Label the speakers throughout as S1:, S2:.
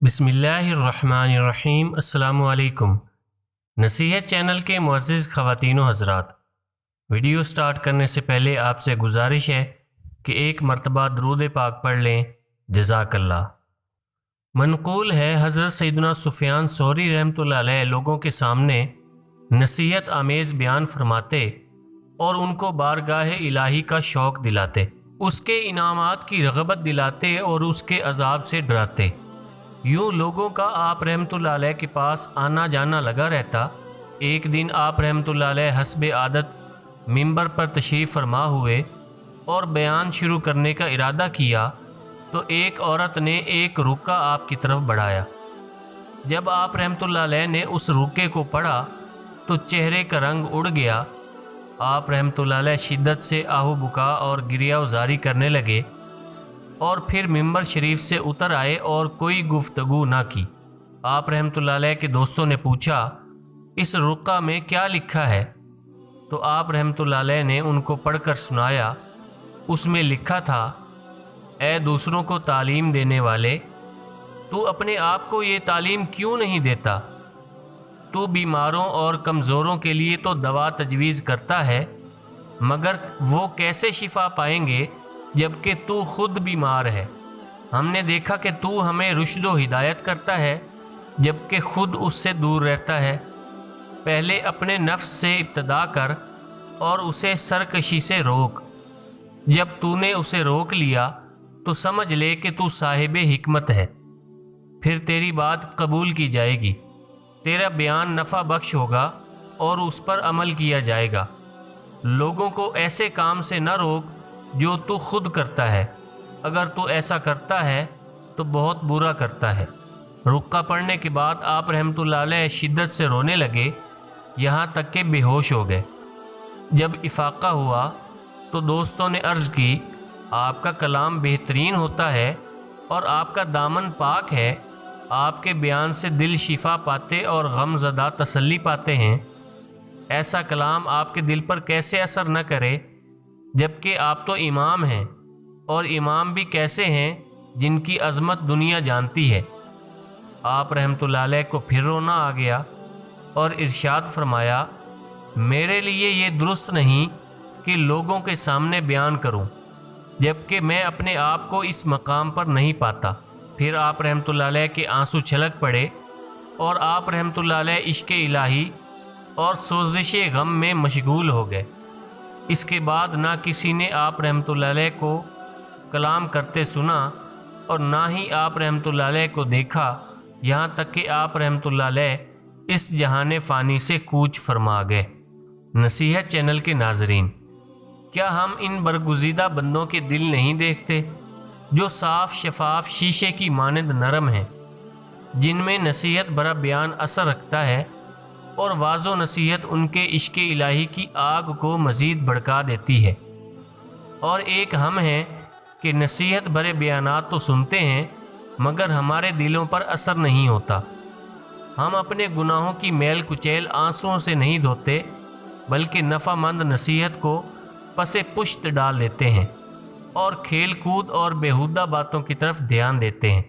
S1: बिस्मिल्लाहिर्रहमानिर्रहीम। अस्सलामु अलैकुम। नसीहत चैनल के मुअज़्ज़िज़ ख़वातीन व हज़रात, वीडियो स्टार्ट करने से पहले आपसे गुजारिश है कि एक मरतबा दरूद पाक पढ़ लें। जज़ाकल्लाह। मनक़ूल है, हज़रत सैयदना सुफ़ियान सौरी रहमतुल्लाह अलैह लोगों के सामने नसीहत आमेज़ बयान फरमाते और उनको बारगाह इलाही का शौक़ दिलाते, उसके इनामात की रग़बत दिलाते और उसके अज़ाब से डराते। यूँ लोगों का आप रहमतुल्लाह अलैह के पास आना जाना लगा रहता। एक दिन आप रहमतुल्लाह अलैह हस्बे आदत मिंबर पर तशरीफ़ फरमा हुए और बयान शुरू करने का इरादा किया तो एक औरत ने एक रुक्का आपकी तरफ बढ़ाया। जब आप रहमतुल्लाह अलैह ने उस रुक्के को पढ़ा तो चेहरे का रंग उड़ गया। आप रहमतुल्लाह अलैह शिद्दत से आहू बुका और गिरियावज़ारी करने लगे और फिर मिंबर शरीफ से उतर आए और कोई गुफ्तगू ना की। आप रहमतुल्लाह अलैह के दोस्तों ने पूछा, इस रुक्का में क्या लिखा है? तो आप रहमतुल्लाह अलैह ने उनको पढ़कर सुनाया। उसमें लिखा था, ऐ दूसरों को तालीम देने वाले, तू अपने आप को ये तालीम क्यों नहीं देता? तू बीमारों और कमज़ोरों के लिए तो दवा तजवीज़ करता है, मगर वो कैसे शिफा पाएंगे जबकि तू खुद बीमार है। हमने देखा कि तू हमें रुश्द व हिदायत करता है जबकि खुद उससे दूर रहता है। पहले अपने नफ्स से इब्तदा कर और उसे सरकशी से रोक। जब तूने उसे रोक लिया तो समझ ले कि तू साहिबे हिकमत है, फिर तेरी बात कबूल की जाएगी, तेरा बयान नफ़ा बख्श होगा और उस पर अमल किया जाएगा। लोगों को ऐसे काम से न रोक जो तू खुद करता है, अगर तू ऐसा करता है तो बहुत बुरा करता है। रुक्का पढ़ने के बाद आप रहमतुल्लाह अलैह शिद्दत से रोने लगे, यहाँ तक कि बेहोश हो गए। जब इफाक़ा हुआ तो दोस्तों ने अर्ज़ की, आपका कलाम बेहतरीन होता है और आपका दामन पाक है। आपके बयान से दिल शिफा पाते और गमज़दा तसल्ली पाते हैं। ऐसा कलाम आपके दिल पर कैसे असर न करे, जबकि आप तो इमाम हैं, और इमाम भी कैसे हैं जिनकी अज़मत दुनिया जानती है। आप रहमतुल्लाह अलैह को फिर रोना आ गया और इरशाद फरमाया, मेरे लिए ये दुरुस्त नहीं कि लोगों के सामने बयान करूं, जबकि मैं अपने आप को इस मकाम पर नहीं पाता। फिर आप रहमतुल्लाह अलैह के आंसू छलक पड़े और आप रहमतुल्लाह अलैह इश्क़ इलाही और सोज़िश गम में मशगूल हो गए। इसके बाद ना किसी ने आप रहमतुल्लाह अलैह को कलाम करते सुना और ना ही आप रहमतुल्लाह अलैह को देखा, यहाँ तक कि आप रहमतुल्लाह अलैह इस जहान फ़ानी से कूच फरमा गए। नसीहत चैनल के नाज़रीन, क्या हम इन बरगुज़ीदा बंदों के दिल नहीं देखते जो साफ़ शफाफ शीशे की मानंद नरम हैं, जिनमें नसीहत भरा बयान असर रखता है और वाज़ो नसीहत उनके इश्क़ इलाही की आग को मज़ीद भड़का देती है। और एक हम हैं कि नसीहत भरे बयानात तो सुनते हैं मगर हमारे दिलों पर असर नहीं होता। हम अपने गुनाहों की मैल कुचैल आंसुओं से नहीं धोते, बल्कि नफ़ामंद नसीहत को पसे पुश्त डाल देते हैं और खेल कूद और बेहुदा बातों की तरफ ध्यान देते हैं।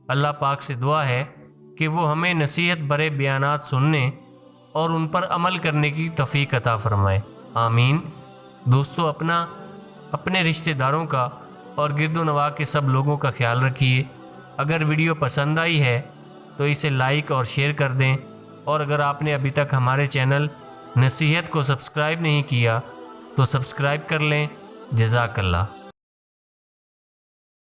S1: अल्लाह पाक से दुआ है कि वो हमें नसीहत भरे बयानात सुनने और उन पर अमल करने की तौफीक अता फरमाए। आमीन। दोस्तों, अपने रिश्तेदारों का और गिरदो नवा के सब लोगों का ख्याल रखिए। अगर वीडियो पसंद आई है तो इसे लाइक और शेयर कर दें, और अगर आपने अभी तक हमारे चैनल नसीहत को सब्सक्राइब नहीं किया तो सब्सक्राइब कर लें। जज़ाकल्लाह।